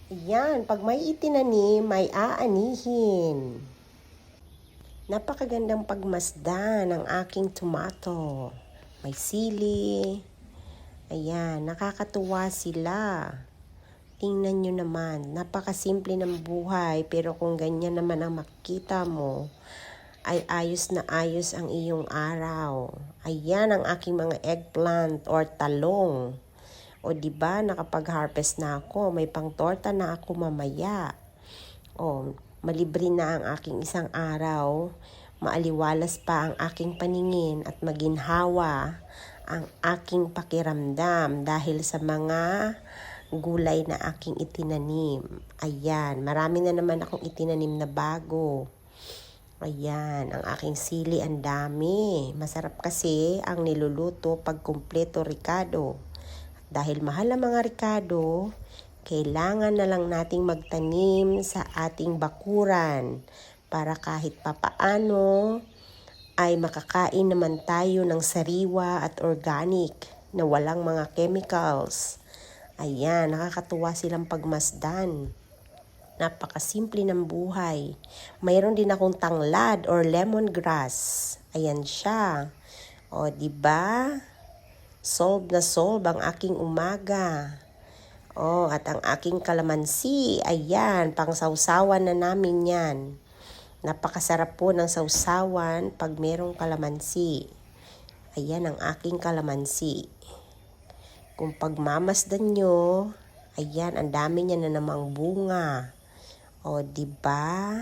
Yan, pag may itinanim, may aanihin. Napakagandang pagmasdan ng aking tomato. May sili. Ayan, nakakatuwa sila. Tingnan nyo naman, napakasimple ng buhay, pero kung ganyan naman ang makita mo, ay ayos na ayos ang iyong araw. Ayan ang aking mga eggplant or talong. O diba, nakapag-harvest na ako, may pang-torta na ako mamaya. O, malibre na ang aking isang araw, maaliwalas pa ang aking paningin at maginhawa ang aking pakiramdam dahil sa mga gulay na aking itinanim. Ayan, marami na naman akong itinanim na bago. Ayan, ang aking sili ang dami. Masarap kasi ang niluluto pag kumpleto ricado. Dahil mahal ang mga ricado, kailangan na lang nating magtanim sa ating bakuran para kahit papaano ay makakain naman tayo ng sariwa at organic na walang mga chemicals. Ayan, nakakatuwa silang pagmasdan. Napakasimple ng buhay. Mayroon din akong tanglad or lemongrass. Ayan siya. O, diba? Solve na solve ang aking umaga. O, at ang aking kalamansi. Ayan, pang sausawan na namin yan. Napakasarap po ng sausawan pag merong kalamansi. Ayan ang aking kalamansi. Kung pagmamasdan nyo, ayan, ang dami niya na namang bunga. O, diba?